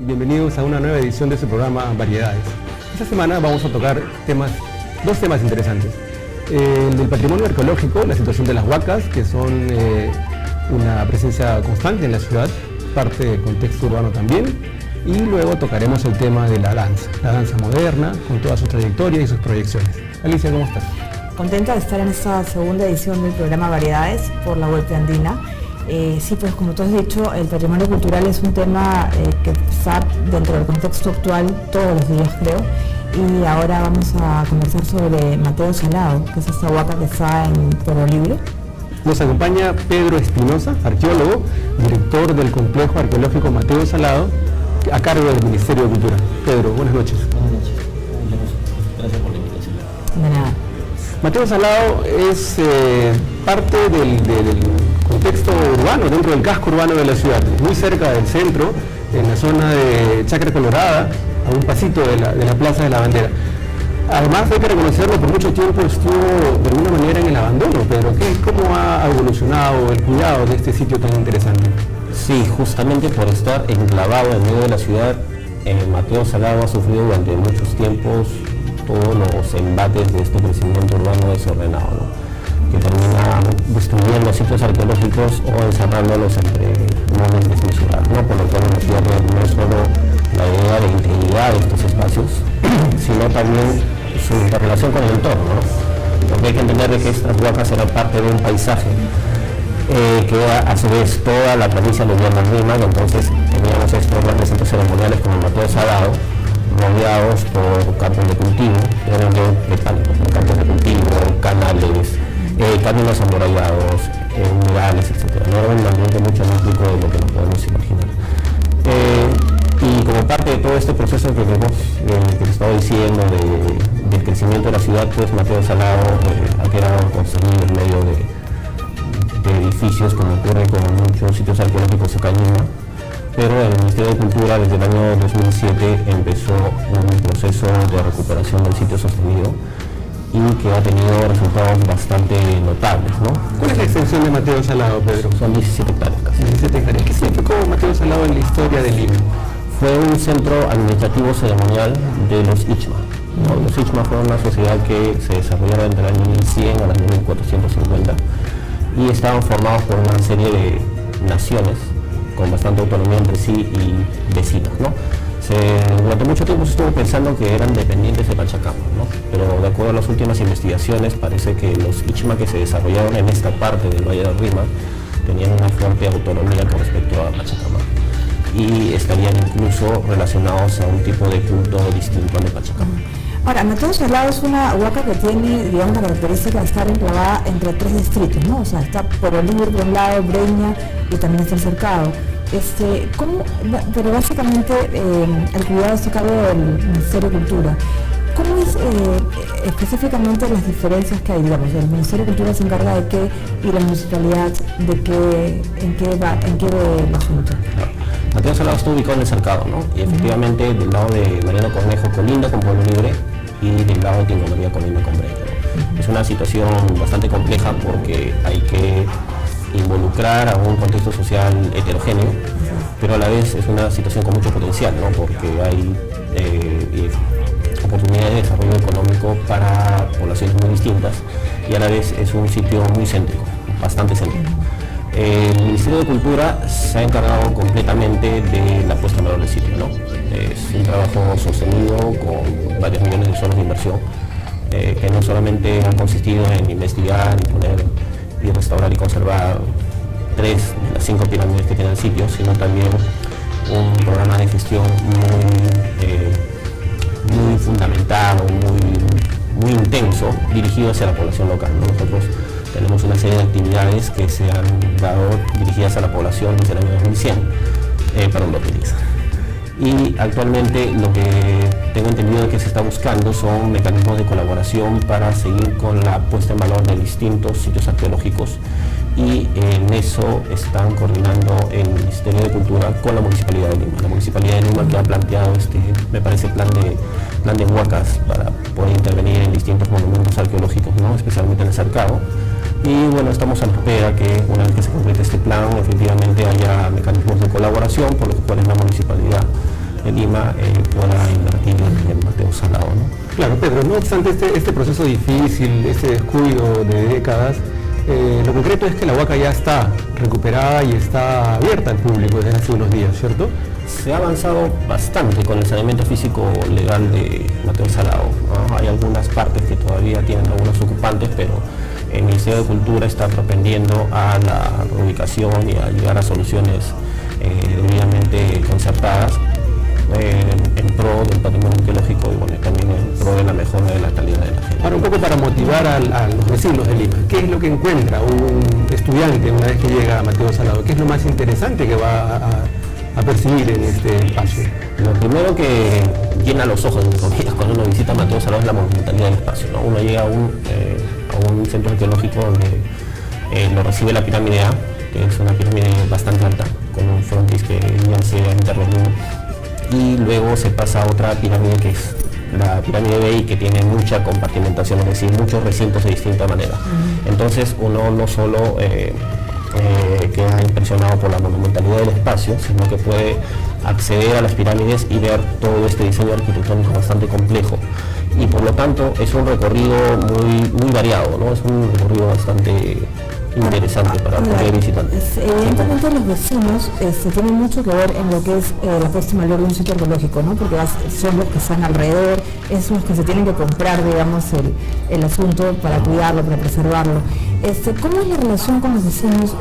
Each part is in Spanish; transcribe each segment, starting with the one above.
Bienvenidos a una nueva edición de su programa Variedades. Esta semana vamos a tocar dos temas interesantes. El del patrimonio arqueológico, la situación de las huacas, que son una presencia constante en la ciudad, parte del contexto urbano también, y luego tocaremos el tema de la danza moderna, con toda su trayectoria y sus proyecciones. Alicia, ¿cómo estás? Contenta de estar en esta segunda edición del programa Variedades por la Web de Andina. Sí, pues como tú has dicho, el patrimonio cultural es un tema que está dentro del contexto actual todos los días, creo. Y ahora vamos a conversar sobre Mateo Salado, que es esta huaca que está en Pueblo Libre. Nos acompaña Pedro Espinosa, arqueólogo, director del complejo arqueológico Mateo Salado, a cargo del Ministerio de Cultura. Pedro, buenas noches. Buenas noches. Gracias por la invitación. De nada. Mateo Salado es parte del contexto urbano, dentro del casco urbano de la ciudad, muy cerca del centro, en la zona de Chacra Colorada, a un pasito de la Plaza de la Bandera. Además, hay que reconocerlo, por mucho tiempo estuvo de alguna manera en el abandono, pero ¿cómo ha evolucionado el cuidado de este sitio tan interesante? Sí, justamente por estar enclavado en medio de la ciudad, Mateo Salado ha sufrido durante muchos tiempos todos los embates de este crecimiento urbano desordenado, ¿no? Que termina destruyendo sitios arqueológicos o encerrándolos entre montes desmesurados, ¿no? Por lo cual uno pierde no solo la idea de integridad de estos espacios, sino también su interrelación con el entorno, ¿no? Porque hay que entender que estas huacas eran parte de un paisaje que a su vez toda la provincia lo llama Rímac. Entonces teníamos estos grandes centros ceremoniales como el Mateo Salado, rodeados por campos de cultivo, eran de campos de cultivo, canales, caminos amurallados, murales, etc. No era un ambiente mucho más rico de lo que nos podemos imaginar. Y como parte de todo este proceso que les estaba diciendo del crecimiento de la ciudad, pues Mateo Salado ha quedado construido en medio de edificios, como ocurre con muchos sitios arqueológicos acá en Lima. Pero el Ministerio de Cultura desde el año 2007 empezó un proceso de recuperación del sitio sostenido y que ha tenido resultados bastante notables, ¿no? ¿Cuál es la extensión de Mateo Salado, Pedro? Son 17 hectáreas casi. 17 hectáreas. ¿Qué significó Mateo Salado en la historia de Lima? Fue un centro administrativo ceremonial de los Ichma, ¿no? Los Ichma fueron una sociedad que se desarrollaba entre el año 1100 al año 1450 y estaban formados por una serie de naciones con bastante autonomía entre sí y vecinas, ¿no? Durante mucho tiempo se estuvo pensando que eran dependientes de Pachacama, ¿no? Pero de acuerdo a las últimas investigaciones parece que los Ichma que se desarrollaron en esta parte del Valle del Rímac tenían una fuerte autonomía con respecto a Pachacama y estarían incluso relacionados a un tipo de culto distinto al de Pachacama. Ahora, Mateo Salado es una huaca que tiene, digamos, la característica de estar enclavada entre tres distritos, ¿no? O sea, está Pueblo Libre por un lado, Breña y también está el Cercado. Pero básicamente el cuidado está a cargo del Ministerio de Cultura. ¿Cómo es específicamente las diferencias que hay? Digamos, el Ministerio de Cultura se encarga de qué y la municipalidad en qué va el asunto. Mateo Salado está ubicado en el Cercado, ¿no? Y efectivamente del lado de Mariano Cornejo colinda con Pueblo Libre y del lado de Tingo María colinda con Breña, ¿no? Es una situación bastante compleja porque hay que involucrar a un contexto social heterogéneo, pero a la vez es una situación con mucho potencial, ¿no? Porque hay oportunidades de desarrollo económico para poblaciones muy distintas y a la vez es un sitio muy céntrico, bastante céntrico. El Ministerio de Cultura se ha encargado completamente de la puesta en valor del sitio, ¿no? Es un trabajo sostenido con varios millones de soles de inversión, que no solamente ha consistido en investigar y restaurar y conservar 3 de las 5 pirámides que tiene el sitio, sino también un programa de gestión muy fundamentado, muy intenso, dirigido hacia la población local, ¿no? Nosotros tenemos una serie de actividades que se han dado dirigidas a la población desde el año 2010. Y actualmente lo que tengo entendido que se está buscando son mecanismos de colaboración para seguir con la puesta en valor de distintos sitios arqueológicos y en eso están coordinando el Ministerio de Cultura con la Municipalidad de Lima. La Municipalidad de Lima que ha planteado me parece, plan de huacas para poder intervenir en distintos monumentos arqueológicos, ¿no? Especialmente en el Cercado. Y bueno, estamos a la espera que una vez que se complete este plan, efectivamente haya mecanismos de colaboración por los cuales la municipalidad de Lima pueda invertir en Mateo Salado, ¿no? Claro, Pedro, no obstante este proceso difícil, este descuido de décadas, lo concreto es que la Huaca ya está recuperada y está abierta al público desde hace unos días, ¿cierto? Se ha avanzado bastante con el saneamiento físico legal de Mateo Salado, ¿no? Hay algunas partes que todavía tienen algunos ocupantes, pero el Ministerio de Cultura está propendiendo a la reubicación y a llegar a soluciones debidamente concertadas en pro del patrimonio arqueológico y bueno, también en pro de la mejora de la calidad de la gente. Ahora, un poco para motivar a los vecinos de Lima, ¿qué es lo que encuentra un estudiante una vez que llega a Mateo Salado? ¿Qué es lo más interesante que va a percibir en este espacio? Lo primero que llena los ojos, entre comillas, cuando uno visita Mateo Salado es la monumentalidad del espacio, ¿no? Uno llega a un centro arqueológico donde lo recibe la pirámide A, que es una pirámide bastante alta, con un frontis que ya se ha intervenido, y luego se pasa a otra pirámide que es la pirámide B y que tiene mucha compartimentación, es decir, muchos recintos de distinta manera. Entonces uno no solo queda impresionado por la monumentalidad del espacio, sino que puede acceder a las pirámides y ver todo este diseño arquitectónico bastante complejo. Y por lo tanto es un recorrido muy variado, ¿no? Es un recorrido bastante interesante para cualquier visitante. Evidentemente los vecinos tienen mucho que ver en lo que es la puesta en valor de un sitio arqueológico, ¿no? Porque son los que están alrededor, es los que se tienen que comprar, digamos, el asunto para cuidarlo, para preservarlo. ¿Cómo es la relación con los vecinos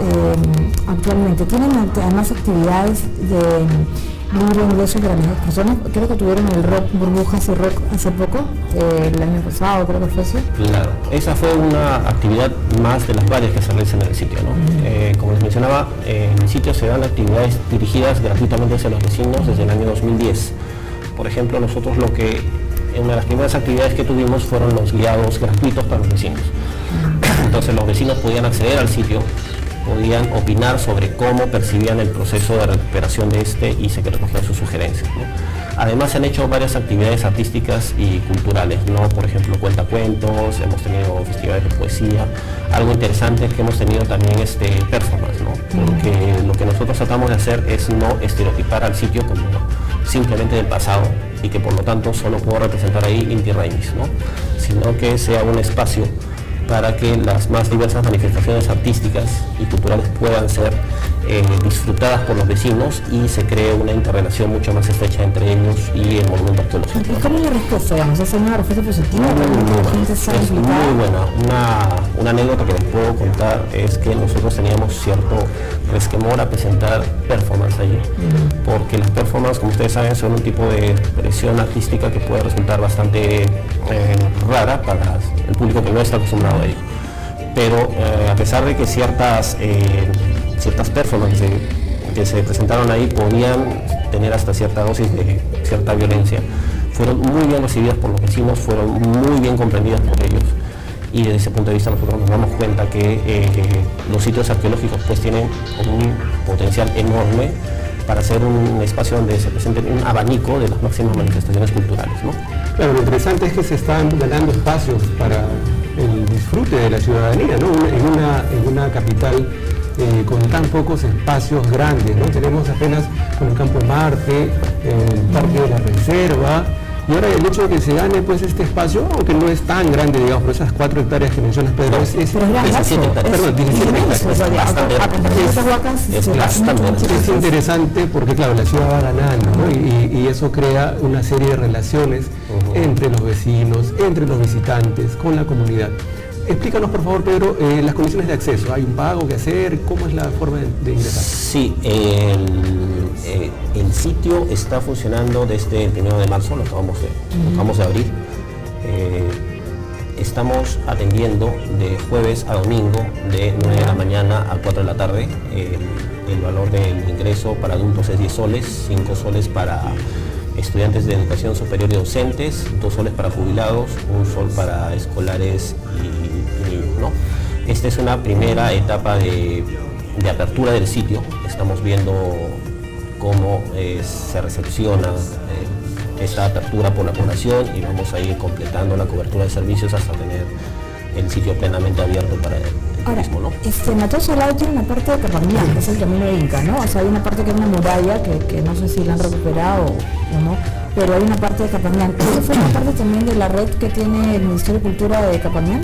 actualmente? ¿Tienen además actividades de libre ingreso para las personas? Creo que tuvieron el rock burbujas y rock hace poco, el año pasado creo que fue así. Claro, esa fue una actividad más de las varias que se realizan en el sitio, ¿no? Como les mencionaba, en el sitio se dan actividades dirigidas gratuitamente hacia los vecinos desde el año 2010. Por ejemplo, nosotros una de las primeras actividades que tuvimos fueron los guiados gratuitos para los vecinos. Entonces los vecinos podían acceder al sitio, podían opinar sobre cómo percibían el proceso de recuperación de y se recogían sus sugerencias, ¿no? Además se han hecho varias actividades artísticas y culturales, ¿no? Por ejemplo, cuentacuentos, hemos tenido festivales de poesía. Algo interesante es que hemos tenido también performance, ¿no? Porque lo que nosotros tratamos de hacer es no estereotipar al sitio como simplemente del pasado y que por lo tanto solo puedo representar ahí Inti Raymis, ¿no? Sino que sea un espacio para que las más diversas manifestaciones artísticas y culturales puedan ser disfrutadas por los vecinos y se cree una interrelación mucho más estrecha entre ellos y el monumento arqueológico. ¿Y cómo es la respuesta, digamos? ¿Es una respuesta positiva? Es muy buena. Una anécdota que les puedo contar es que nosotros teníamos cierto resquemor a presentar performance allí, porque las performances, como ustedes saben, son un tipo de expresión artística que puede resultar bastante rara para el público que no está acostumbrado a ello. Pero a pesar de que ciertas performances que se presentaron ahí podían tener hasta cierta dosis de cierta violencia, fueron muy bien recibidas por los vecinos, fueron muy bien comprendidas por ellos, y desde ese punto de vista nosotros nos damos cuenta que los sitios arqueológicos pues tienen un potencial enorme para ser un espacio donde se presente un abanico de las máximas manifestaciones culturales, ¿no? Claro, lo interesante es que se están ganando espacios para el disfrute de la ciudadanía, ¿no? En una capital con tan pocos espacios grandes, ¿no? Tenemos apenas con el Campo de Marte, el Parque de la Reserva, y ahora el hecho de que se gane pues este espacio, aunque no es tan grande, digamos, por esas 4 hectáreas que mencionas, Pedro, es 17 hectáreas. Perdón, 17 hectáreas. Es bastante. Es interesante porque, claro, la ciudad va ganando, ¿no? Y eso crea una serie de relaciones entre los vecinos, entre los visitantes, con la comunidad. Explícanos, por favor, Pedro, las condiciones de acceso. ¿Hay un pago que hacer? ¿Cómo es la forma de ingresar? Sí, el sitio está funcionando desde el 1 de marzo, lo acabamos de abrir. Estamos atendiendo de jueves a domingo de 9 de la mañana a 4 de la tarde. El valor del ingreso para adultos es 10 soles, 5 soles para estudiantes de educación superior y docentes, 2 soles para jubilados, 1 sol para escolares y niños, ¿no? Esta es una primera etapa de apertura del sitio. Estamos viendo cómo se recepciona esta apertura por la población y vamos a ir completando la cobertura de servicios hasta tener el sitio plenamente abierto para el turismo, ¿no? Mateo Salado tiene una parte de Capambián, que es el camino Inca, ¿no? O sea, hay una parte que es una muralla, que no sé si la han recuperado o no, pero hay una parte de Capambián. ¿Eso forma parte también de la red que tiene el Ministerio de Cultura de Capambián?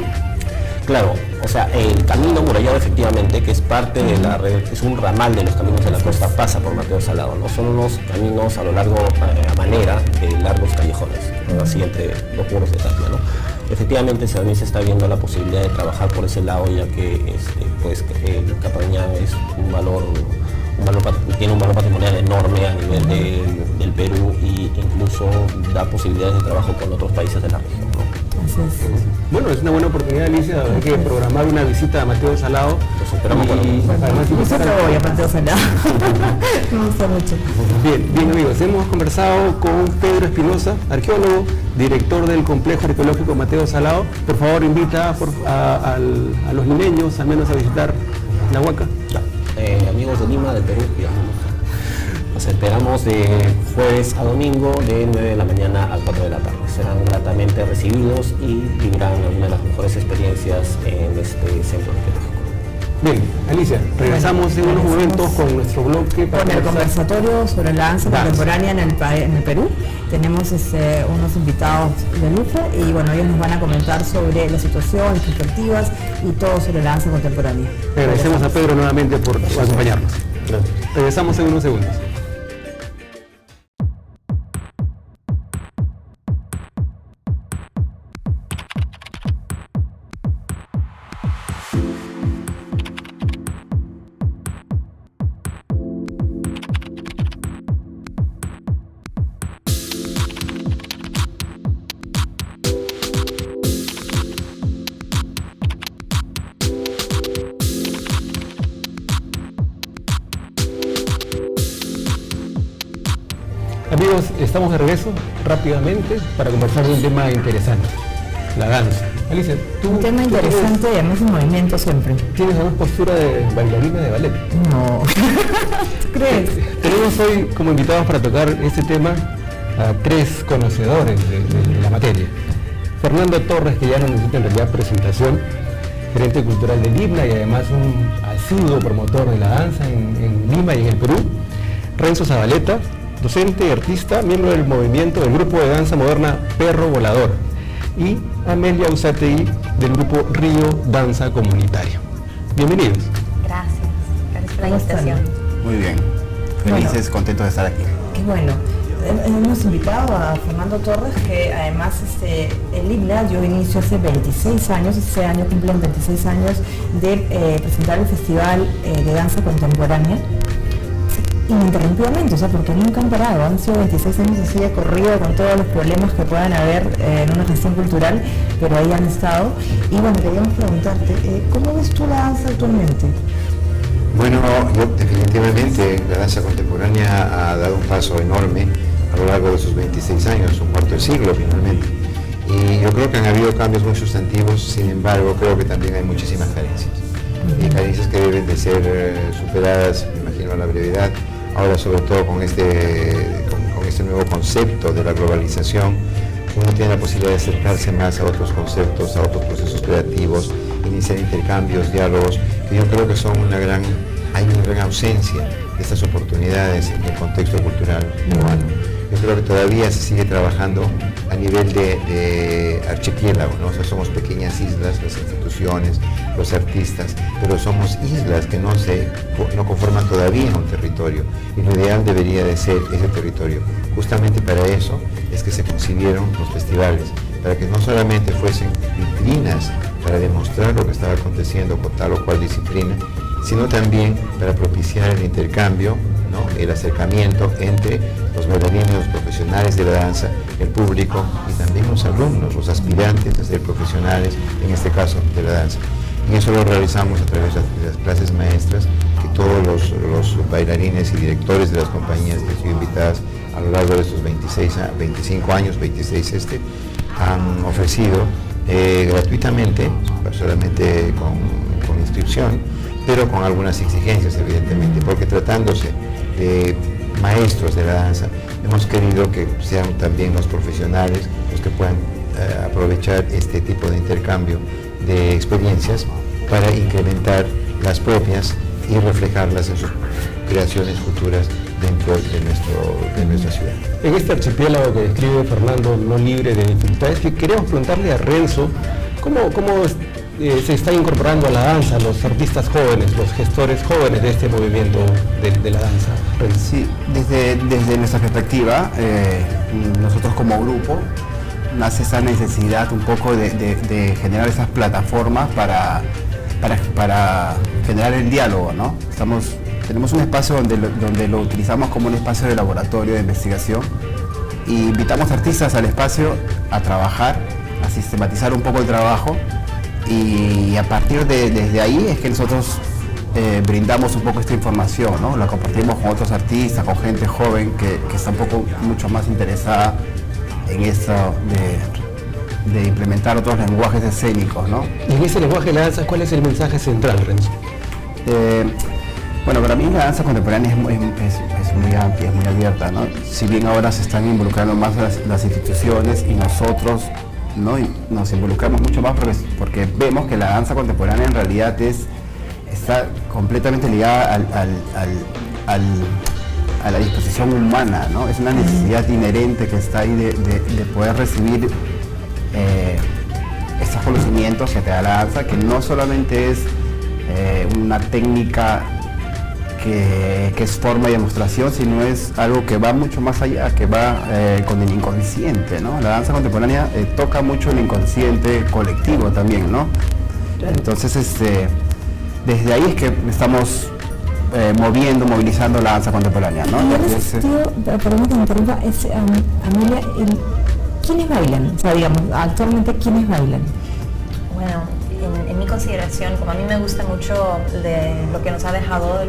Claro, o sea, el camino amurallado efectivamente, que es parte de la red, es un ramal de los caminos de la costa, pasa por Mateo Salado, ¿no? Son unos caminos a lo largo, a manera de largos callejones, así entre los muros de Tapia, ¿no? Efectivamente, también se está viendo la posibilidad de trabajar por ese lado, ya que el Capambián es tiene un valor patrimonial enorme a nivel del Perú e incluso da posibilidades de trabajo con otros países de la región, ¿no? Bueno, es una buena oportunidad, Alicia, hay que programar una visita a Mateo Salado. Los esperamos con además voy a Mateo Salado. Me gusta mucho. Bien amigos, hemos conversado con Pedro Espinosa, arqueólogo, director del complejo arqueológico Mateo Salado. Por favor, invita a los limeños al menos a visitar la Huaca. Amigos de Lima, del Perú, los esperamos de jueves a domingo de 9 de la mañana a 4 de la tarde. Serán gratamente recibidos y vivirán una de las mejores experiencias en este centro arqueológico. Bien, Alicia, regresamos en unos momentos con nuestro bloque. Con el conversatorio sobre la danza contemporánea en el Perú. Tenemos unos invitados de lujo y bueno, ellos nos van a comentar sobre la situación, las perspectivas y todo sobre la danza contemporánea. Agradecemos a Pedro nuevamente por acompañarnos. Gracias. Regresamos en unos segundos. Amigos, estamos de regreso rápidamente para conversar de un tema interesante, la danza. Alicia, un tema interesante y además en movimiento siempre. ¿Tienes una postura de bailarina de ballet? No. ¿Tú crees? Tenemos hoy como invitados para tocar este tema a tres conocedores de la materia. Fernando Torres, que ya no necesita en realidad presentación, gerente cultural del IBNA y además un asiduo promotor de la danza en Lima y en el Perú. Renzo Zabaleta, docente, artista, miembro del movimiento del grupo de danza moderna Perro Volador, y Amelia Usategui del grupo Río Danza Comunitario. Bienvenidos. Gracias por la invitación. Muy bien, felices, contentos de estar aquí. Qué bueno. Hemos invitado a Fernando Torres, que además el IBNA dio inicio hace 26 años, este año cumplen 26 años de presentar el Festival de Danza Contemporánea ininterrumpidamente, o sea, porque nunca han parado, han sido 26 años así de corrido con todos los problemas que puedan haber en una gestión cultural, pero ahí han estado. Y bueno, queríamos preguntarte, ¿cómo ves tú la danza actualmente? Bueno, yo definitivamente la danza contemporánea ha dado un paso enorme a lo largo de sus 26 años, un cuarto de siglo finalmente. Y yo creo que han habido cambios muy sustantivos, sin embargo, creo que también hay muchísimas carencias. Y carencias que deben de ser superadas, me imagino, a la brevedad. Ahora, sobre todo con este nuevo concepto de la globalización, uno tiene la posibilidad de acercarse más a otros conceptos, a otros procesos creativos, iniciar intercambios, diálogos, que yo creo que son hay una gran ausencia de estas oportunidades en el contexto cultural peruano. Yo creo que todavía se sigue trabajando a nivel de archipiélago, ¿no? O sea, somos pequeñas islas, las instituciones, los artistas, pero somos islas que no conforman todavía un territorio, y lo ideal debería de ser ese territorio. Justamente para eso es que se concibieron los festivales, para que no solamente fuesen vitrinas para demostrar lo que estaba aconteciendo con tal o cual disciplina, sino también para propiciar el intercambio, ¿no? El acercamiento entre los bailarines, los profesionales de la danza, el público y también los alumnos, los aspirantes a ser profesionales, en este caso de la danza. Y eso lo realizamos a través de las clases maestras que todos los bailarines y directores de las compañías que han sido invitadas a lo largo de estos 25 años, 26 han ofrecido gratuitamente, solamente con inscripción, pero con algunas exigencias, evidentemente, porque tratándose de maestros de la danza, hemos querido que sean también los profesionales los que puedan aprovechar este tipo de intercambio de experiencias para incrementar las propias y reflejarlas en sus creaciones futuras dentro de nuestra ciudad. En este archipiélago que describe Fernando, no libre de dificultades, que queremos preguntarle a Renzo, ¿cómo se está incorporando a la danza los artistas jóvenes, los gestores jóvenes de este movimiento de la danza? Renzo. Sí, desde nuestra perspectiva, nosotros como grupo, nace esa necesidad un poco de generar esas plataformas para generar el diálogo, ¿no? Tenemos un espacio donde lo utilizamos como un espacio de laboratorio de investigación e invitamos artistas al espacio a trabajar, a sistematizar un poco el trabajo y a partir desde ahí es que nosotros brindamos un poco esta información, ¿no? La compartimos con otros artistas, con gente joven que está mucho más interesada en esto de implementar otros lenguajes escénicos, ¿no? Y en ese lenguaje de la danza, ¿cuál es el mensaje central, Renzo? Bueno, para mí la danza contemporánea es muy amplia, es muy abierta, ¿no? Si bien ahora se están involucrando más las instituciones y nosotros, ¿no? Y nos involucramos mucho más porque vemos que la danza contemporánea en realidad está completamente ligada a la disposición humana, ¿no? Es una necesidad inherente que está ahí de poder recibir estos conocimientos que te da la danza, que no solamente es una técnica que es forma y demostración, sino es algo que va mucho más allá, que va con el inconsciente, ¿no? La danza contemporánea toca mucho el inconsciente colectivo también, ¿no? Entonces, desde ahí es que estamos movilizando la danza contemporánea, ¿no? Y en ese sentido, perdón que me interrumpa, Amelia, ¿quiénes bailan? O sea, digamos, actualmente, ¿quiénes bailan? Bueno, en mi consideración, como a mí me gusta mucho de lo que nos ha dejado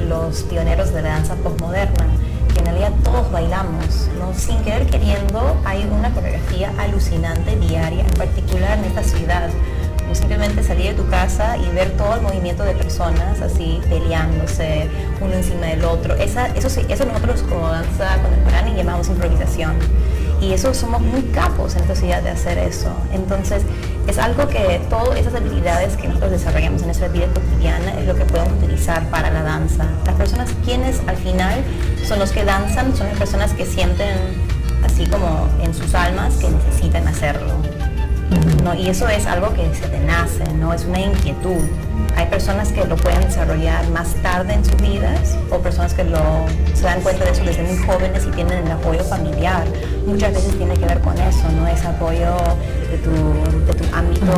los pioneros de la danza postmoderna, que en realidad todos bailamos, ¿no? Sin querer queriendo, hay una coreografía alucinante diaria, en particular en esta ciudad. Como simplemente salir de tu casa y ver todo el movimiento de personas así peleándose uno encima del otro. Eso nosotros como danza contemporánea llamamos improvisación. Y eso somos muy capos en esta ciudad de hacer eso. Entonces, es algo que todas esas habilidades que nosotros desarrollamos en nuestra vida cotidiana es lo que podemos utilizar para la danza. Las personas quienes al final son los que danzan, son las personas que sienten así como en sus almas que necesitan hacerlo. ¿No? Y eso es algo que se te nace, ¿no? Es una inquietud. Hay personas que lo pueden desarrollar más tarde en sus vidas o personas que se dan cuenta de eso desde muy jóvenes y tienen el apoyo familiar. Muchas veces tiene que ver con eso, ¿no? Ese apoyo de tu ámbito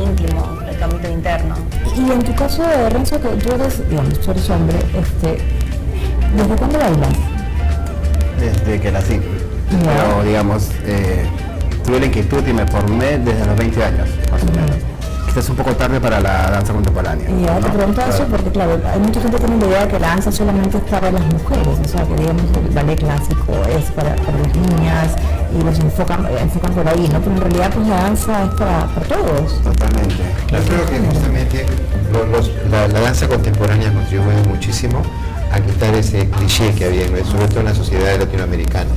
íntimo, de tu ámbito interno. Y en tu caso, Renzo, que tú eres hombre, ¿desde cuándo bailas? Desde que nací. No. Pero digamos, tuve la inquietud y me formé desde los 20 años, más o menos. Quizás un poco tarde para la danza contemporánea. Y ahora ¿no? te pregunto eso porque, claro, hay mucha gente que tiene la idea de que la danza solamente es para las mujeres, o sea, que digamos el ballet clásico es para las niñas y los enfocan por ahí, ¿no? Pero en realidad pues la danza es para todos. Totalmente. Yo creo que justamente la danza contemporánea contribuye muchísimo a quitar ese cliché que había, sobre todo en las sociedades latinoamericanas,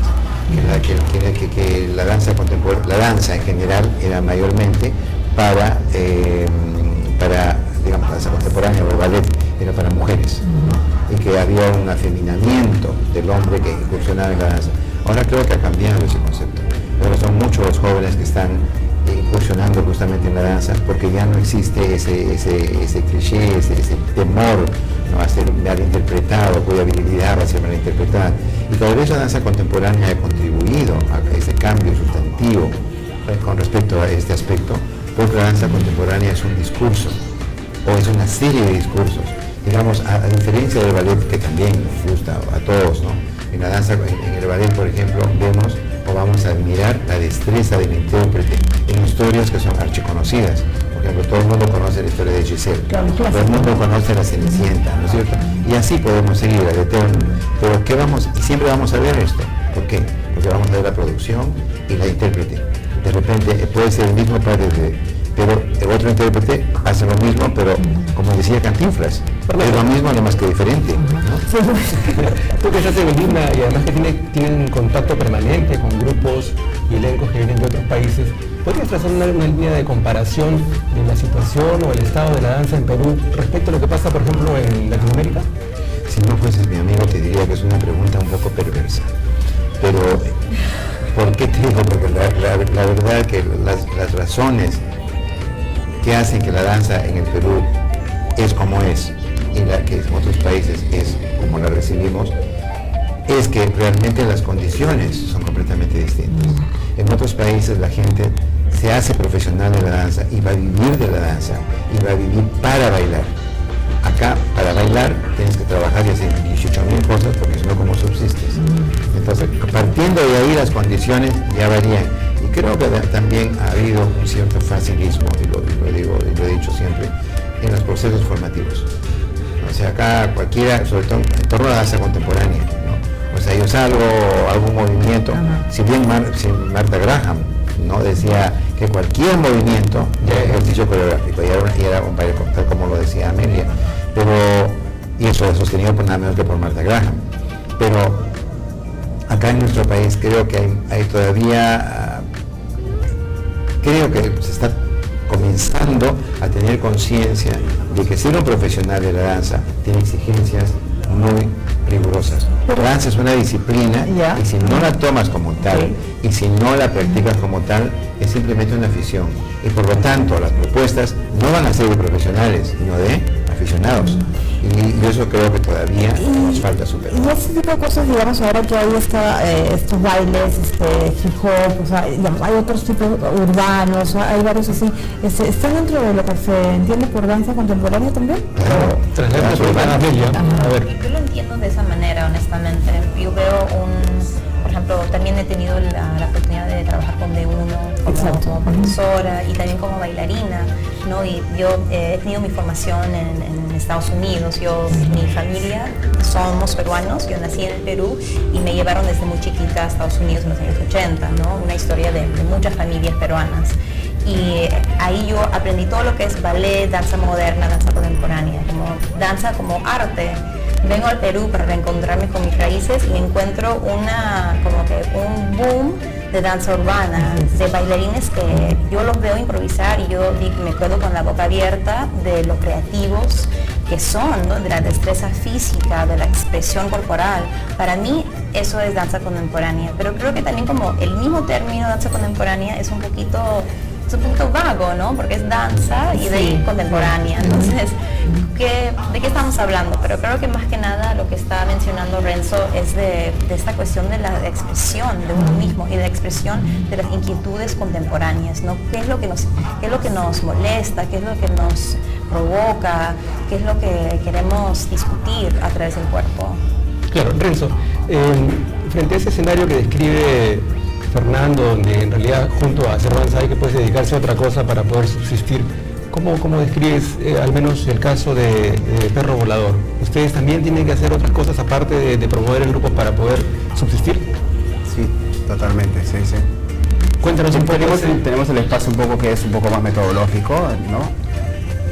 que la danza contemporánea, la danza en general era mayormente para digamos, la danza contemporánea o el ballet era para mujeres, ¿no? Y que había un afeminamiento del hombre que incursionaba en la danza. Ahora creo que ha cambiado ese concepto. Ahora son muchos los jóvenes que están incursionando justamente en la danza porque ya no existe ese cliché, ese temor, ¿no? A ser mal interpretado, cuya habilidad va a ser mal interpretada. Y cada vez la danza contemporánea ha contribuido a ese cambio sustantivo con respecto a este aspecto, porque la danza contemporánea es un discurso o es una serie de discursos, digamos, a diferencia del ballet que también nos gusta a todos, ¿no? En la danza, en el ballet, por ejemplo, vemos o vamos a admirar la destreza del intérprete en historias que son archiconocidas. Por ejemplo, todo el mundo conoce la historia de Giselle, todo el mundo conoce la Cenicienta, ¿no es cierto? Y así podemos seguir al eterno. Pero ¿qué vamos? Y siempre vamos a ver esto. ¿Por qué? Porque vamos a ver la producción y la intérprete. De repente puede ser el mismo padre pero el otro intérprete hace lo mismo, pero como decía Cantinflas, es lo mismo, nada más que diferente, ¿no? Tú que estás en Lima y además que tienen contacto permanente con grupos y elencos que vienen de otros países, ¿podrías trazar una línea de comparación de la situación o el estado de la danza en Perú respecto a lo que pasa, por ejemplo, en Latinoamérica? Si no fueses mi amigo, te diría que es una pregunta un poco perversa. Pero, ¿por qué te digo? Porque la verdad que las razones que hacen que la danza en el Perú es como es y la que en otros países es como la recibimos, es que realmente las condiciones son completamente distintas. En otros países la gente se hace profesional de la danza y va a vivir de la danza y va a vivir para bailar. Acá, para bailar, tienes que trabajar y hacer 18.000 cosas porque si no, ¿cómo subsistes? Entonces, partiendo de ahí, las condiciones ya varían. Y creo que también ha habido un cierto facilismo, y lo digo y lo he dicho siempre, en los procesos formativos. O sea, acá cualquiera, sobre todo en torno a la danza contemporánea, ¿no? O sea, yo salgo algún movimiento, si bien Martha Graham, ¿no?, decía que cualquier movimiento ya es ejercicio coreográfico y era un baile tal como lo decía Amelia, pero, y eso es sostenido por nada menos que por Martha Graham. Pero acá en nuestro país creo que hay todavía, creo que se está comenzando a tener conciencia de que ser un profesional de la danza tiene exigencias muy rigurosas. La danza es una disciplina y si no la tomas como tal y si no la practicas como tal, es simplemente una afición. Y por lo tanto, las propuestas no van a ser de profesionales, sino de aficionados. Y eso creo que todavía nos falta superar. Y ese tipo de cosas, digamos, ahora que hay estos bailes, hip hop, o sea, digamos, hay otros tipos urbanos, hay varios así, ¿están dentro de lo que se entiende por danza contemporánea también? A ver. Yo lo entiendo de esa manera, honestamente. Yo veo por ejemplo, también he tenido la oportunidad de trabajar con D1 como profesora y también como bailarina, ¿no? Y yo he tenido mi formación en Estados Unidos. Mi familia somos peruanos, yo nací en el Perú y me llevaron desde muy chiquita a Estados Unidos en los años 80, ¿no? Una historia de muchas familias peruanas. Y ahí yo aprendí todo lo que es ballet, danza moderna, danza contemporánea, danza como arte. Vengo al Perú para reencontrarme con mis raíces y encuentro un boom de danza urbana, de bailarines que yo los veo improvisar y yo me quedo con la boca abierta de lo creativos que son, ¿no? De la destreza física, de la expresión corporal. Para mí eso es danza contemporánea, pero creo que también como el mismo término danza contemporánea es un poquito vago, ¿no? Porque es danza y de ahí contemporánea. Entonces, ¿de qué estamos hablando? Pero creo que más que nada lo que está mencionando Renzo es de esta cuestión de la expresión de uno mismo y de la expresión de las inquietudes contemporáneas, ¿no? ¿Qué es lo que nos molesta? ¿Qué es lo que nos provoca? ¿Qué es lo que queremos discutir a través del cuerpo? Claro, Renzo, frente a ese escenario que describe Fernando, donde en realidad junto a hacer danza hay que puedes dedicarse a otra cosa para poder subsistir, ¿cómo describes al menos el caso de Perro Volador? ¿Ustedes también tienen que hacer otras cosas aparte de promover el grupo para poder subsistir? Sí, totalmente, sí. Cuéntanos un poco. Tenemos el espacio un poco que es un poco más metodológico, ¿no?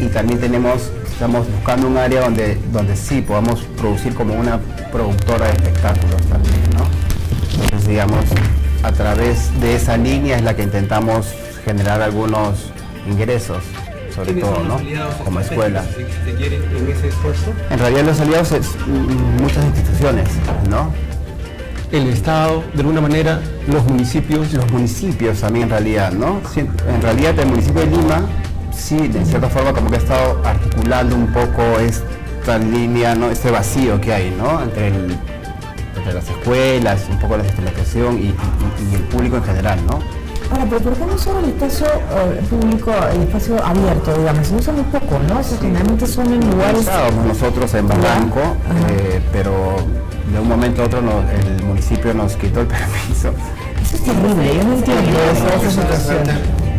Y también estamos buscando un área donde sí podamos producir como una productora de espectáculos también, ¿no? Entonces, digamos, a través de esa línea es la que intentamos generar algunos ingresos, sobre todo, ¿no? Como escuela. ¿En ese esfuerzo? En realidad los aliados es muchas instituciones, ¿no? El Estado, de alguna manera, los municipios. Los municipios también en realidad, ¿no? Sí, en realidad el municipio de Lima, sí, de cierta forma como que ha estado articulando un poco esta línea, ¿no? Este vacío que hay, ¿no? Entre las escuelas, un poco la sistematización y el público en general, ¿no? Ahora, pero ¿por qué no solo el espacio público, el espacio abierto, digamos? Se usa muy poco, ¿no? O sea, generalmente son en lugares... Estábamos nosotros en Barranco, pero de un momento a otro el municipio nos quitó el permiso. Eso es terrible, yo no entiendo esa situación.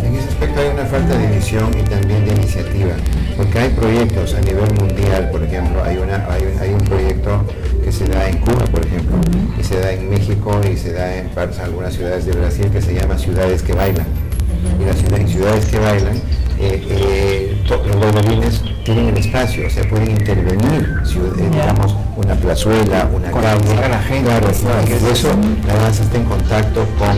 En ese aspecto hay una falta de visión y también de iniciativa, porque hay proyectos a nivel mundial, por ejemplo, hay un proyecto que se da en Cuba, por ejemplo, y se da en México y se da en algunas ciudades de Brasil que se llama Ciudades que Bailan. Y en Ciudades que Bailan los bailarines tienen el espacio, o sea, pueden intervenir, digamos, una plazuela, una calle, a la gente, claro, y de eso la danza está en contacto con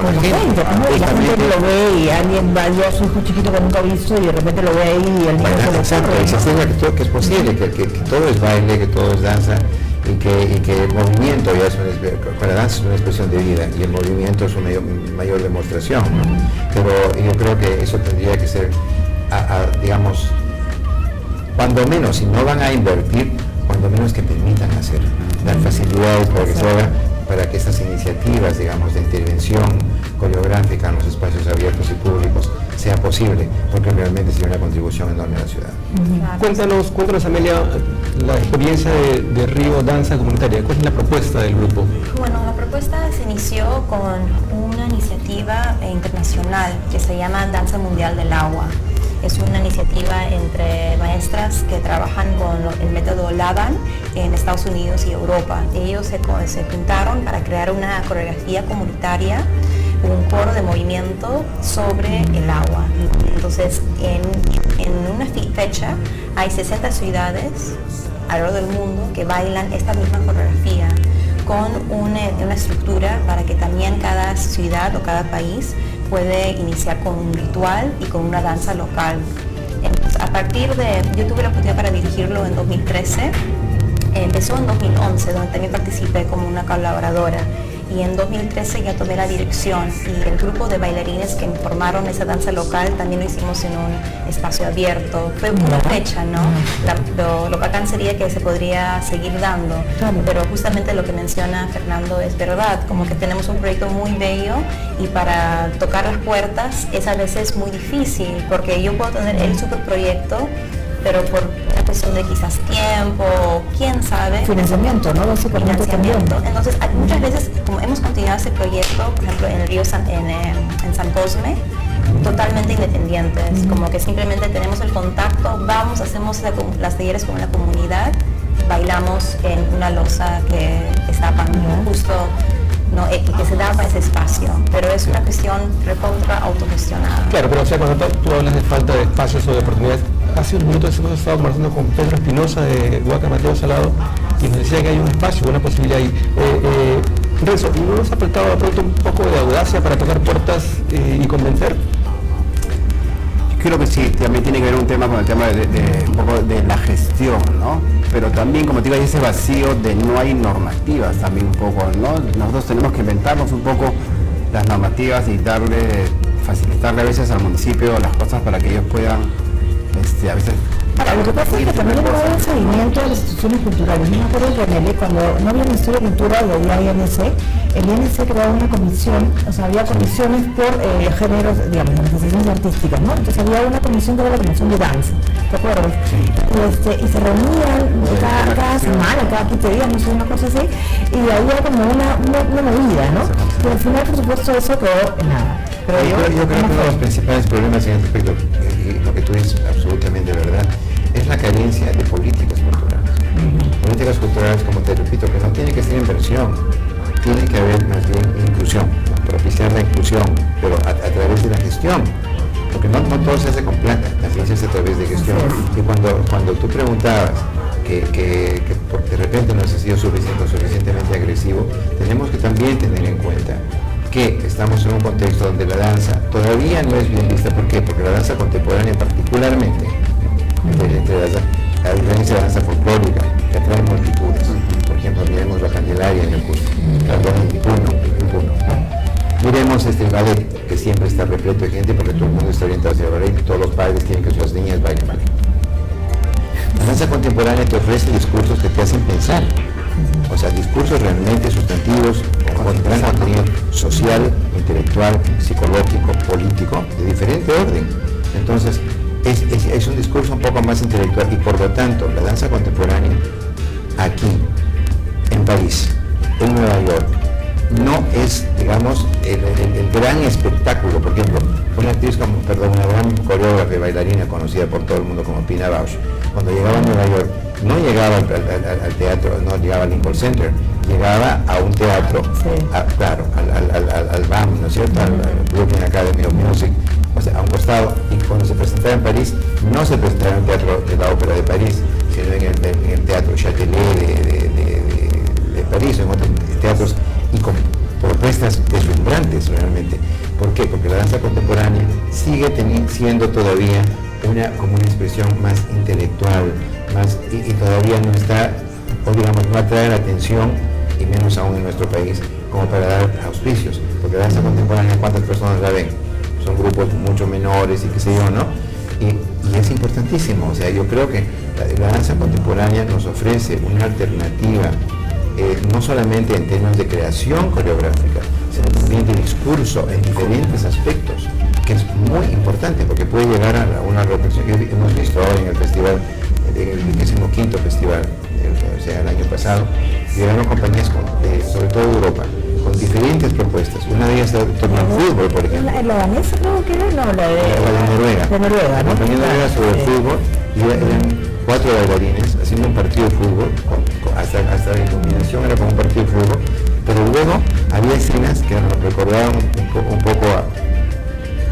la gente. ¿no? Y la gente lo ve y alguien va, yo a su hijo chiquito que nunca ha visto y de repente lo ve ahí y el niño se lo Exacto, y se enseña que es posible, que todo es baile, que todo es danza, y que el movimiento ya es la danza es una expresión de vida y el movimiento es una mayor demostración, ¿no? Pero yo creo que eso tendría que ser, digamos, cuando menos, si no van a invertir, cuando menos que permitan hacer, dar facilidades para que se haga, para que estas iniciativas, digamos, de intervención coreográfica en los espacios abiertos y públicos sea posible, porque realmente sería una contribución enorme a la ciudad. Cuéntanos, Amelia, la experiencia de Río Danza Comunitaria. ¿Cuál es la propuesta del grupo? Bueno, la propuesta se inició con una iniciativa internacional que se llama Danza Mundial del Agua. Es una iniciativa entre maestras que trabajan con el método LADAN en Estados Unidos y Europa. Ellos se juntaron para crear una coreografía comunitaria, un coro de movimiento sobre el agua. Entonces, en una fecha hay 60 ciudades alrededor del mundo que bailan esta misma coreografía con una estructura para que también cada ciudad o cada país puede iniciar con un ritual y con una danza local. Entonces, a partir de, yo tuve la oportunidad para dirigirlo en 2013, empezó en 2011, donde también participé como una colaboradora, y en 2013 ya tomé la dirección y el grupo de bailarines que formaron esa danza local también lo hicimos en un espacio abierto. Fue una fecha, ¿no? Lo bacán sería que se podría seguir dando, pero justamente lo que menciona Fernando es verdad, como que tenemos un proyecto muy bello y para tocar las puertas es a veces muy difícil, porque yo puedo tener el superproyecto, pero por una cuestión de quizás tiempo, quién sabe. Financiamiento, ¿no? Financiamiento. Entonces, muchas veces, como hemos continuado ese proyecto, por ejemplo, en el río en San Cosme, totalmente independientes, como que simplemente tenemos el contacto, vamos, hacemos las talleres con la comunidad, bailamos en una losa que está justo, ¿no? Que se da para ese espacio, pero es una cuestión recontra autogestionada. Claro, pero o sea, cuando tú hablas de falta de espacios o de oportunidades, hace unos minutos hemos estado conversando con Pedro Espinosa de Huaca Mateo Salado y nos decía que hay un espacio, una posibilidad ahí. Renzo, ¿no nos ha faltado de pronto un poco de audacia para tocar puertas y convencer? Creo que sí, también tiene que ver un tema con el tema de un poco de la gestión, ¿no? Pero también, como te digo, hay ese vacío de no hay normativas también un poco, ¿no? Nosotros tenemos que inventarnos un poco las normativas y facilitarle a veces al municipio las cosas para que ellos puedan, a veces... Lo que pasa es que también no hay un seguimiento de las instituciones culturales. Yo me acuerdo que cuando no había Ministerio de Cultura y había INC, el INC creó una comisión, o sea, había comisiones por géneros, digamos, manifestaciones artísticas, ¿no? Entonces había una comisión que era la comisión de danza, ¿te acuerdas? Sí. Y se reunían cada semana, cada 15 días, no sé, una cosa así, y había como una movida, ¿no? Y al final, por supuesto, eso quedó en nada. Yo creo que uno de los principales problemas en este aspecto, y lo que tú dices absolutamente verdad, es la carencia de políticas culturales. Políticas culturales, como te repito, que no tiene que ser inversión, tiene que haber más bien inclusión, propiciar la inclusión, pero a través de la gestión, porque no todo se hace con plata, también se hace a través de gestión. Y cuando tú preguntabas que de repente no has sido suficientemente agresivo, tenemos que también tener en cuenta que estamos en un contexto donde la danza todavía no es bien vista. ¿Por qué? Porque la danza contemporánea particularmente, a diferencia de la danza folclórica, que atrae multitudes. Por ejemplo, miremos la Candelaria en el Cusco, en Puno. Miremos el ballet, que siempre está repleto de gente porque todo el mundo está orientado hacia el ballet y todos los padres quieren que sus niñas bailen ballet. La danza contemporánea te ofrece discursos que te hacen pensar, o sea, discursos realmente sustantivos, con gran contenido social, intelectual, psicológico, político, de diferente orden. Entonces, es un discurso un poco más intelectual y por lo tanto, la danza contemporánea aquí, en París, en Nueva York, no es, digamos, el gran espectáculo. Por ejemplo, una gran coreógrafa y bailarina conocida por todo el mundo como Pina Bausch, cuando llegaba a Nueva York, no llegaba al teatro, no llegaba al Lincoln Center, llegaba a un teatro, claro, al BAM, ¿no es cierto?, al Brooklyn Academy of Music, o sea, a un costado, y cuando se presentaba en París, no se presentaba en el Teatro de la Ópera de París, sino en el Teatro Châtelet de París, en otros teatros, y con propuestas deslumbrantes realmente. ¿Por qué? Porque la danza contemporánea sigue siendo todavía como una expresión más intelectual, y todavía no está, o digamos, no atrae la atención, y menos aún en nuestro país, como para dar auspicios, porque la danza contemporánea, ¿cuántas personas la ven? Son grupos mucho menores y qué sé yo, ¿no? Y es importantísimo, o sea, yo creo que la danza contemporánea nos ofrece una alternativa, no solamente en términos de creación coreográfica, sino también de discurso en diferentes aspectos, que es muy importante porque puede llegar a una reflexión. Hemos visto ahora en el festival, en el 25º festival, o sea, el año pasado, llegaron compañías, sobre todo de Europa, con diferentes propuestas. Una de ellas torna al fútbol, por ejemplo. ¿La danesa creo que era? No, la de Noruega. De Noruega, La ¿no? compañía noruega sobre el fútbol, y eran 4 bailarines haciendo un partido de fútbol, hasta la iluminación era como un partido de fútbol, pero luego había escenas que nos recordaban un poco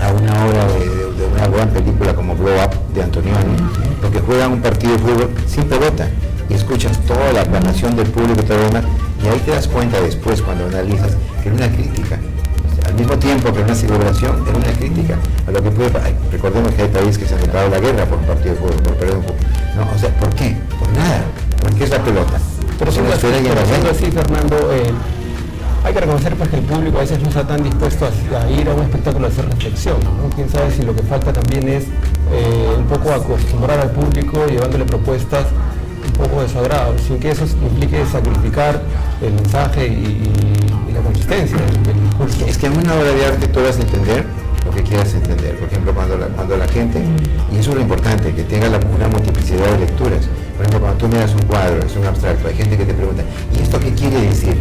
a una obra de una gran película como Blow Up de Antonioni, porque juegan un partido de fútbol sin pelota y escuchas toda la aclamación del público y todo lo demás, y ahí te das cuenta después cuando analizas que era una crítica. Al mismo tiempo que una celebración, era una crítica a lo que puede pasar. Recordemos que hay países que se han declarado la guerra por un partido de fútbol, por perder un fútbol. No, o sea, ¿por qué? Por nada. ¿Por qué es la pelota? Pero siendo así, Fernando, hay que reconocer pues, que el público a veces no está tan dispuesto a ir a un espectáculo a hacer reflexión, ¿no? Quién sabe si lo que falta también es un poco acostumbrar al público, llevándole propuestas un poco de su agrado, sin que eso implique sacrificar el mensaje y la consistencia del discurso. Es que en una obra de arte tú vas a entender lo que quieras entender. Por ejemplo, cuando la gente, y eso es lo importante, que tenga una multiplicidad de lecturas. Por ejemplo, cuando tú miras un cuadro, es un abstracto, hay gente que te pregunta, ¿y esto qué quiere decir?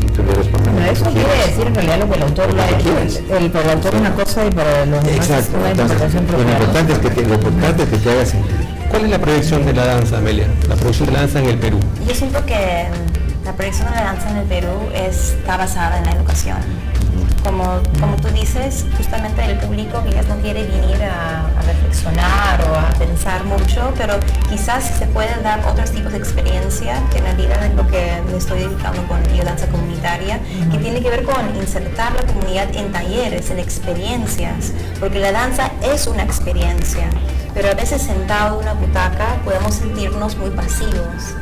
Y tú le respondes, Bueno, eso quiere decir en realidad lo que el autor Lo que quieras. para el autor una cosa y para los demás exacto. es una Entonces, interpretación lo propia. importante es que te haga sentir. ¿Cuál es la proyección de la danza, Amelia? La proyección de la danza en el Perú. Yo siento que la proyección de la danza en el Perú está basada en la educación. Como tú dices, justamente el público quizás no quiere venir a reflexionar o a pensar mucho, pero quizás se pueden dar otros tipos de experiencia, que en realidad es lo que me estoy dedicando con biodanza comunitaria, que tiene que ver con insertar la comunidad en talleres, en experiencias, porque la danza es una experiencia, pero a veces sentado en una butaca podemos sentirnos muy pasivos,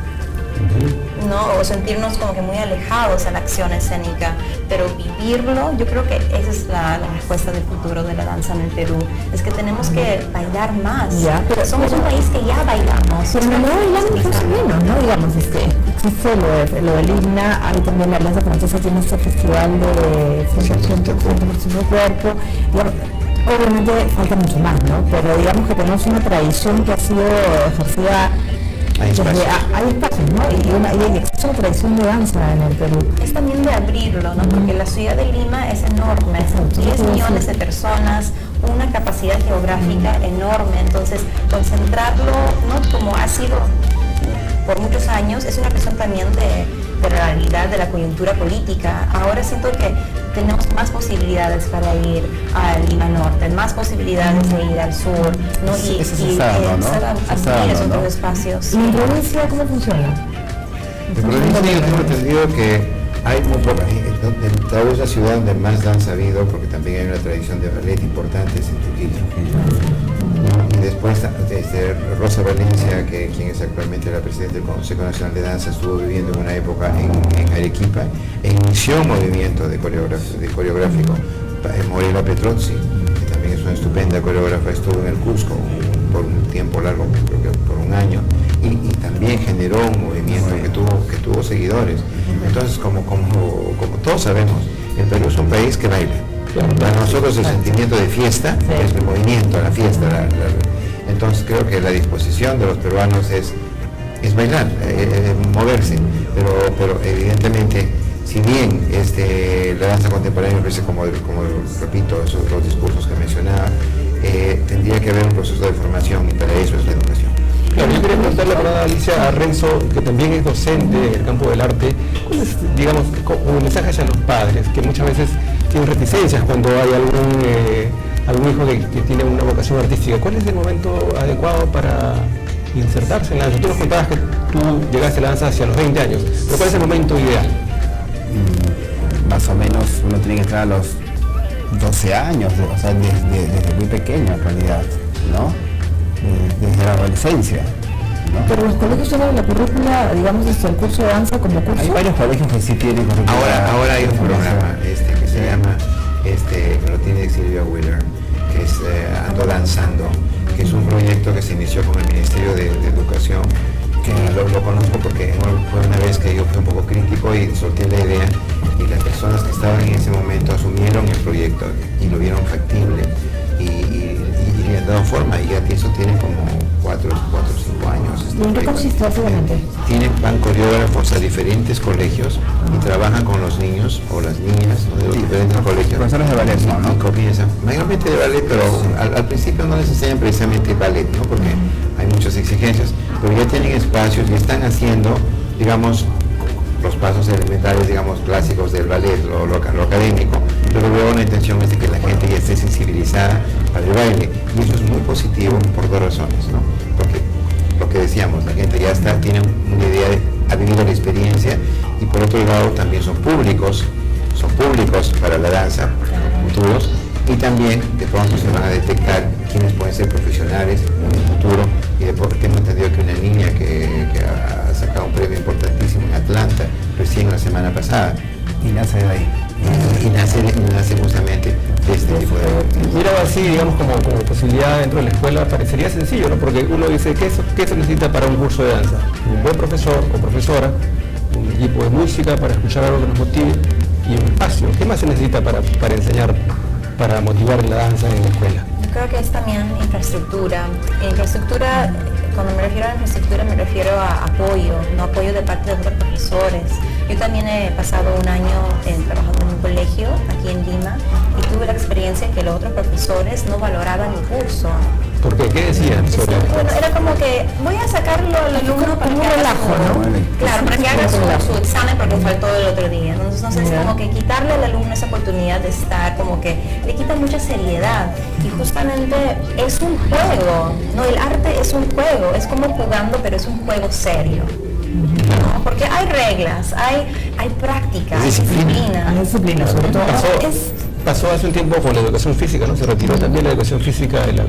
¿no? O sentirnos como que muy alejados a la acción escénica, pero vivirlo, yo creo que esa es la respuesta del futuro de la danza en el Perú, es que tenemos que bailar más. Ya, pero somos un país que ya bailamos. Pero en realidad bailamos más o menos, ¿no? Digamos, existe lo del INA, hay también la Alianza Francesa tiene este festival de 100% cuerpo, digamos, obviamente falta mucho más, ¿no? Pero digamos que tenemos una tradición que ha sido ejercida. Hay espacios. Hay espacios, ¿no? Y existe una tradición de danza en el Perú. Es también de abrirlo, ¿no? Porque la ciudad de Lima es enorme, son 10 millones de personas, una capacidad geográfica enorme, entonces concentrarlo, ¿no? Como ha sido por muchos años, es una cuestión también de la realidad de la coyuntura política. Ahora siento que tenemos más posibilidades para ir a Lima Norte, más posibilidades de ir al sur, ¿no? Sí, eso se está dando, ¿no? abrir esos otros espacios. ¿Y en provincia cómo funciona? En provincia yo tengo entendido que hay muy poca, Tau es la ciudad donde más danza ha habido, porque también hay una tradición de ballet importante en Trujillo. Y después Rosa Valencia, quien es actualmente la presidenta del Consejo Nacional de Danza, estuvo viviendo en una época en Arequipa e inició un movimiento de coreográfico. Morela Petrozzi, que también es una estupenda coreógrafa, estuvo en el Cusco por un tiempo largo, creo que por un año, y también generó un movimiento que tuvo seguidores. Entonces, como todos sabemos, el Perú es un país que baila. Para nosotros el sentimiento de fiesta es el movimiento, la fiesta. Entonces creo que la disposición de los peruanos es bailar, moverse, pero evidentemente, si bien la danza contemporánea ofrece, como repito, esos dos discursos que mencionaba, tendría que haber un proceso de formación y para eso es la educación. Claro, yo quería preguntarle a Alicia, a Renzo, que también es docente en el campo del arte, ¿cuál es, digamos, un mensaje hacia los padres, que muchas veces tienen reticencias cuando hay algún hijo que tiene una vocación artística? ¿Cuál es el momento adecuado para insertarse en la danza? Tú nos contabas que tú llegaste a la danza hacia los 20 años, pero ¿cuál es el momento ideal? Más o menos uno tiene que entrar a los 12 años, o sea, desde muy pequeño en realidad, ¿no? Desde la adolescencia, ¿no? Pero los colegios tienen la currícula, digamos, el curso de danza como curso. Hay varios colegios que sí tienen currícula. Ahora hay un programa que se llama, que lo tiene Silvia Wheeler, que es Ando Danzando, que es un proyecto que se inició con el Ministerio de Educación, que lo conozco porque fue una vez que yo fui un poco crítico y solté la idea, y las personas que estaban en ese momento asumieron el proyecto y lo vieron factible y le han dado forma, y ya eso tiene como 4 o 5 años. ¿Y en qué consiste básicamente? Van coreógrafos a diferentes colegios y trabajan con los niños o las niñas, ¿no?, de los diferentes colegios. Profesores de ballet, ¿no? Y comienzan, mayormente de ballet, pero al principio no les enseñan precisamente ballet, ¿no?, porque hay muchas exigencias, pero ya tienen espacios y están haciendo, digamos, los pasos elementales, digamos, clásicos del ballet, lo académico, pero luego la intención es de que la gente ya esté sensibilizada para el baile, y eso es muy positivo por 2 razones, ¿no? Porque lo que decíamos, la gente ya tiene una idea, ha vivido la experiencia, y por otro lado también son públicos para la danza, futuros, y también de pronto se van a detectar quienes pueden ser profesionales en el futuro. Y después tengo entendido que una niña que ha sacado un premio importantísimo en Atlanta recién la semana pasada, Y nace de ahí. y nace justamente de este tipo de... Mirado así, digamos, como posibilidad dentro de la escuela, parecería sencillo, ¿no? Porque uno dice, ¿qué se necesita para un curso de danza? Un buen profesor o profesora, un equipo de música para escuchar algo que nos motive, y un espacio. ¿Qué más se necesita para enseñar, para motivar la danza en la escuela? Yo creo que es también infraestructura. Infraestructura, cuando me refiero a infraestructura, me refiero a apoyo de parte de otros profesores. Yo también he pasado un año trabajando en un colegio aquí en Lima y tuve la experiencia que los otros profesores no valoraban mi curso. ¿Por qué? ¿Qué decían sobre esto? Bueno, era como que voy a sacarlo al alumno para que haga claro, para que haga su examen porque faltó el otro día. Entonces como que quitarle al alumno esa oportunidad de estar, como que le quita mucha seriedad. Y justamente es un juego, ¿no? El arte es un juego, es como jugando, pero es un juego serio. ¿No? Porque hay reglas, hay prácticas, hay disciplina. Hay disciplina, sobre todo. Pasó hace un tiempo con la educación física, ¿no? Se retiró también la educación física del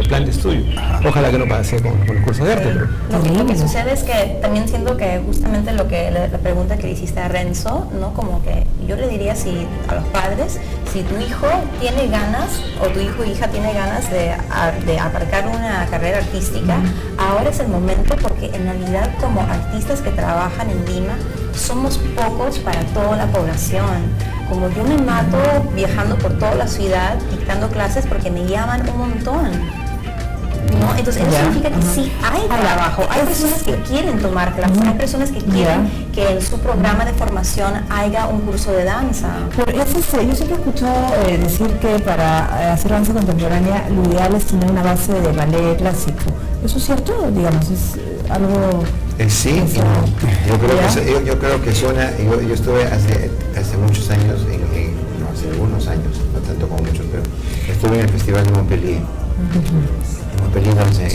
plan de estudio. Ojalá que no pase con los cursos de arte. Pero... Lo que sucede es que también siento que justamente lo que la pregunta que le hiciste a Renzo, ¿no? Como que yo le diría a los padres, si tu hijo tiene ganas o tu hijo o hija tiene ganas de aparcar una carrera artística, ahora es el momento, porque en realidad como artistas que trabajan en Lima somos pocos para toda la población. Como yo me mato viajando por toda la ciudad dictando clases porque me llaman un montón, ¿no? Entonces eso significa que sí hay trabajo, hay personas que quieren tomar clases, hay personas que quieren que en su programa de formación haya un curso de danza. Pero yo siempre he escuchado decir que para hacer danza contemporánea lo ideal es tener una base de ballet clásico. ¿Eso es cierto? Digamos, es algo... Sí, no. Yo creo que suena. Yo estuve hace muchos años, hace algunos años, no tanto como muchos, pero estuve en el Festival de Montpellier. En Montpellier, en Francia,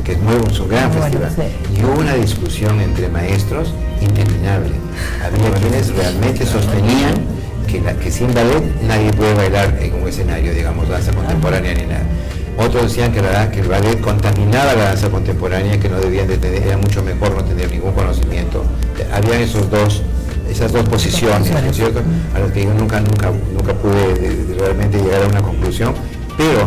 que es un gran festival. Y hubo una discusión entre maestros interminable. Había quienes realmente sostenían que sin ballet nadie puede bailar en un escenario, digamos, danza contemporánea ni nada. Otros decían que el ballet contaminaba la danza contemporánea, que no debían de tener, era mucho mejor no tener ningún conocimiento. Había esas dos posiciones, ¿no es cierto?, a las que yo nunca pude realmente llegar a una conclusión. Pero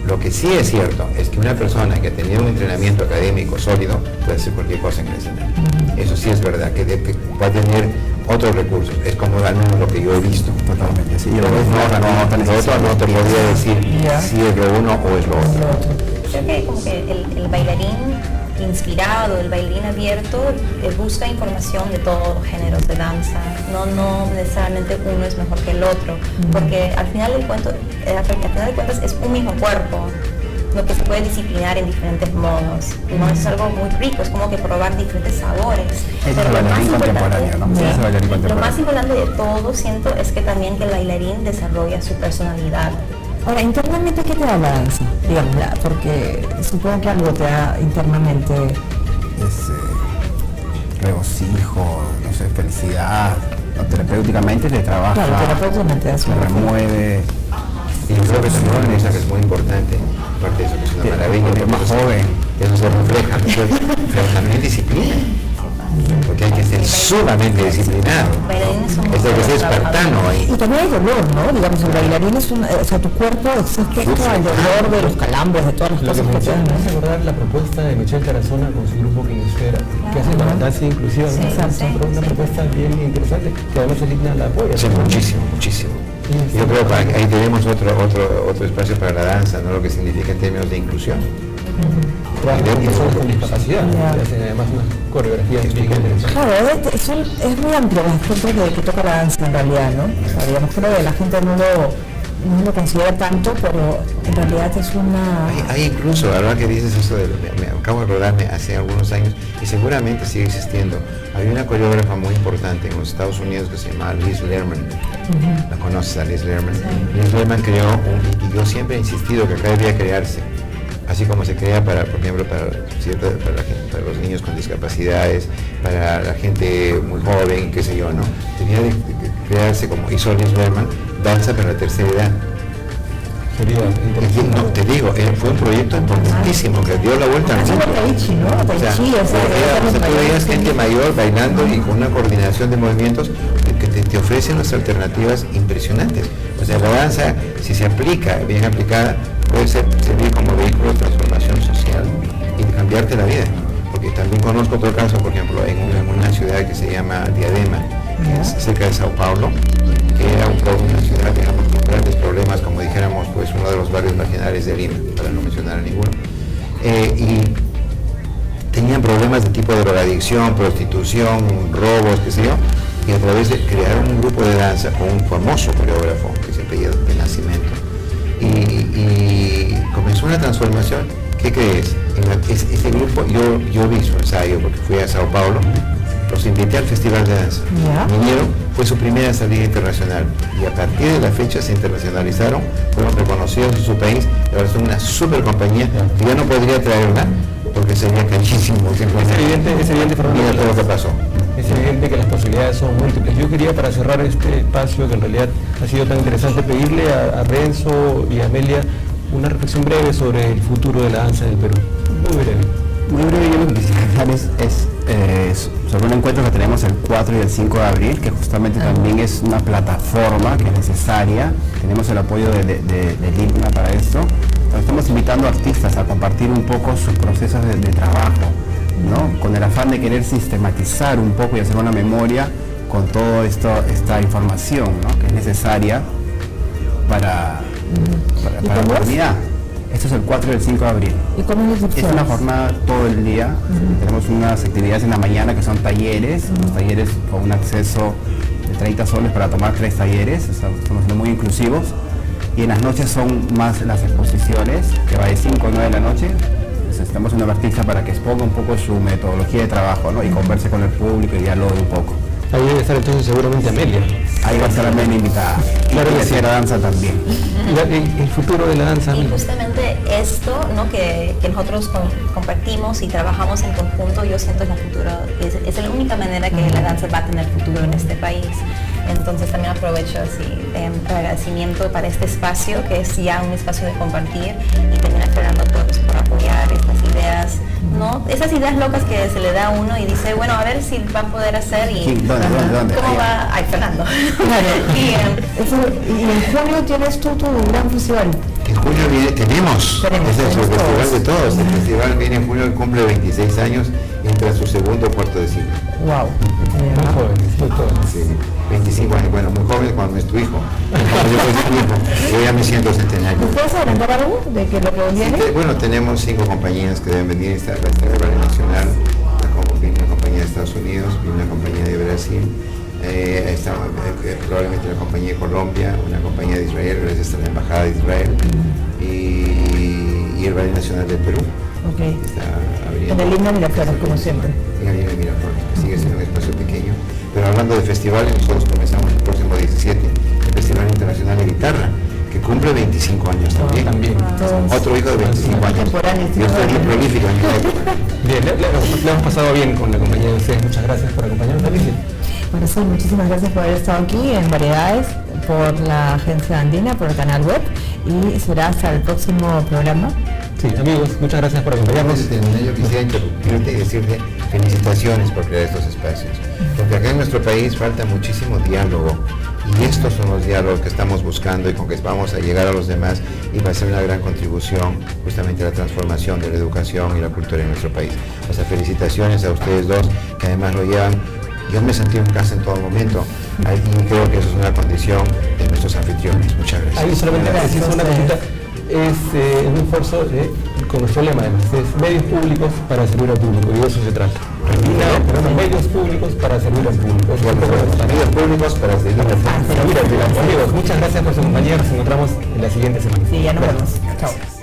lo que sí es cierto es que una persona que ha tenido un entrenamiento académico sólido puede hacer cualquier cosa en el escenario. Eso sí es verdad, que va a tener otros recursos. Es como al menos lo que yo he visto. Totalmente, sí. Lo otro no te podría decir si es lo uno o es lo otro. Creo que como que el bailarín inspirado, el bailarín abierto, busca información de todos los géneros de danza. No necesariamente uno es mejor que el otro, porque al final de cuentas es un mismo cuerpo. lo que se puede disciplinar en diferentes modos, ¿no? Eso es algo muy rico, es como que probar diferentes sabores. Es el bailarín contemporáneo, ¿no? Sí, Es el bailarín lo contemporáneo. más importante de todo, siento, es que también que el bailarín desarrolla su personalidad. Ahora, internamente, ¿qué te da la danza? Digamos, porque supongo que algo te da internamente. Es regocijo, no sé, felicidad. ¿No? Terapéuticamente te trabaja, Claro, terapéuticamente das te una remueve. Y yo creo que también una cosa que es muy importante, aparte de eso que es una maravilla, Porque es más porque joven. eso se refleja, ¿no? Pero también disciplina, porque hay que ser sumamente disciplinado. Bailarines son Es lo que es espartano ahí. Y también hay dolor, ¿no? Digamos, el bailarín es o sea, tu cuerpo existe al dolor de los calambres, de todas las Lo que cosas que menciona tienen. me hace acordar la propuesta de Michelle Tarazona con su grupo Quinosfera, que hace la danza inclusiva, ¿no? Sí, Es una propuesta bien interesante, que además el IGNA la apoya. Sí, muchísimo, muchísimo. Yo creo que ahí tenemos otro espacio para la danza, ¿no? Lo que significa en términos de inclusión. Trabajan con personas con discapacidad, ¿no? Ya. Que hacen además unas coreografías bien interesantes. Claro, es muy amplio la gente que toca la danza en realidad, ¿no? O sea, digamos, creo que la gente no lo considera tanto, pero en realidad es una... Hay incluso, ahora que dices eso, me acabo de acordarme hace algunos años, y seguramente sigue existiendo, había una coreógrafa muy importante en los Estados Unidos que se llama Liz Lerman. ¿La conoces a Liz Lerman? Liz Lerman creó, y yo siempre he insistido que acá debía crearse, así como se crea por ejemplo, para los niños con discapacidades, para la gente muy joven, qué sé yo, ¿no? Debía de crearse, como hizo Liz Lerman, danza para la tercera edad. Sería interesante. No, te digo, fue un proyecto importantísimo que dio la vuelta al Así mundo. como Tai Chi, ¿no? Tai Chi, o sea, Tú veías gente mayor bailando y con una coordinación de movimientos que te ofrecen unas alternativas impresionantes. O sea, la danza, si se aplica, bien aplicada, puede servir como vehículo de transformación social y de cambiarte la vida. Porque también conozco otro caso, por ejemplo, en una ciudad que se llama Diadema, que es cerca de Sao Paulo, que era una ciudad, digamos, con grandes problemas, como dijéramos, pues uno de los barrios marginales de Lima, para no mencionar a ninguno. Y tenían problemas de tipo de drogadicción, prostitución, robos, qué sé yo, y a través de crear un grupo de danza con un famoso coreógrafo que se apellida de Nacimiento. Y comenzó una transformación. ¿Qué crees? Este grupo, yo vi su ensayo porque fui a Sao Paulo, los invité al Festival de Danza. Ya. Vinieron, fue su primera salida internacional y a partir de la fecha se internacionalizaron, fueron reconocidos en su país y ahora son una super compañía que yo no podría traerla porque sería carísimo. Es evidente, Fernando, Mira todo lo que pasó. es evidente que las posibilidades son múltiples. Yo quería, para cerrar este espacio que en realidad ha sido tan interesante, pedirle a Renzo y a Amelia una reflexión breve sobre el futuro de la danza del Perú. Muy breve. Muy breve, yo lo que quisiera hablar es sobre un encuentro que tenemos el 4 y el 5 de abril, que justamente también es una plataforma que es necesaria. Tenemos el apoyo del IGNA para esto. Estamos invitando a artistas a compartir un poco sus procesos de trabajo, ¿no? Con el afán de querer sistematizar un poco y hacer una memoria con toda esta información, ¿no? Que es necesaria para la comunidad. Esto es el 4 y el 5 de abril. ¿Y cómo es Es una jornada todo el día. Tenemos unas actividades en la mañana que son talleres, los talleres con un acceso de 30 soles para tomar 3 talleres, estamos siendo muy inclusivos. Y en las noches son más las exposiciones, que va de 5 a 9 de la noche. Necesitamos una artista para que exponga un poco su metodología de trabajo, ¿no? Y converse con el público y dialogue un poco. Ahí debe estar entonces seguramente Amelia. Ahí va a estar Amelia invitada. Claro Y que la sí. Tierra Danza también. El futuro de la danza. Y justamente esto, ¿no? que nosotros compartimos y trabajamos en conjunto, yo siento que el futuro es la única manera que la danza va a tener futuro en este país. Entonces también aprovecho así el agradecimiento para este espacio, que es ya un espacio de compartir, y también a Fernando Torres por apoyar estas ideas, ¿no? Esas ideas locas que se le da a uno y dice, bueno, a ver si va a poder hacer y ¿Quién? ¿Dónde? cómo Ahí. va. Ay, Fernando. Y, Y en junio tienes tú tu gran festival. En junio tenemos, Tenemos ese es el todos. festival de todos. El festival viene en junio, cumple 26 años y entra en su segundo cuarto de siglo. Wow. Muy jóvenes, muy jóvenes. Sí, 25 años, bueno, muy joven cuando es tu hijo. Cuando yo soy tu hijo, yo ya me siento centenario. ¿Puedes adelantar algo de que lo que viene? Bueno, tenemos 5 compañías que deben venir. Está la Ballet Nacional, viene una compañía de Estados Unidos, viene una compañía de Brasil, está probablemente una compañía de Colombia, una compañía de Israel, gracias a la Embajada de Israel, y y el Ballet Nacional del Perú. Ok. Está abriendo- En el himno Miraflores, como siempre. En el himno Miraflores, que sigue siendo un espacio pequeño. Pero hablando de festivales, nosotros comenzamos el próximo 17, el Festival Internacional de Guitarra, que cumple 25 años también. También. Otro hijo de 25 años. Contemporáneo, sí. Yo estoy muy prolífico en mi época. Bien, le hemos pasado bien con la compañía de ustedes. Muchas gracias por acompañarnos, Alicia. Bueno, sí, muchísimas gracias por haber estado aquí en Variedades, por la agencia andina, por el canal web, y será hasta el próximo programa. Sí, amigos, muchas gracias por acompañarnos. En ello quisiera interrumpirte y decirte felicitaciones por crear estos espacios, porque acá en nuestro país falta muchísimo diálogo y estos son los diálogos que estamos buscando y con que vamos a llegar a los demás y va a ser una gran contribución justamente a la transformación de la educación y la cultura en nuestro país. O sea, felicitaciones a ustedes dos que además lo llevan. Yo me sentí en casa en todo momento y creo que eso es una condición de nuestros anfitriones. Muchas gracias. Ahí solamente para decir una cosita, es un esfuerzo con nuestro lema, además, es medios públicos para servir al público, y de eso se trata. Medios públicos para servir al público. Eso es un poco nuestra meta. Medios públicos para seguir Amigos, muchas gracias por su compañía, nos encontramos en la siguiente semana. Sí, ya nos vemos. Chao.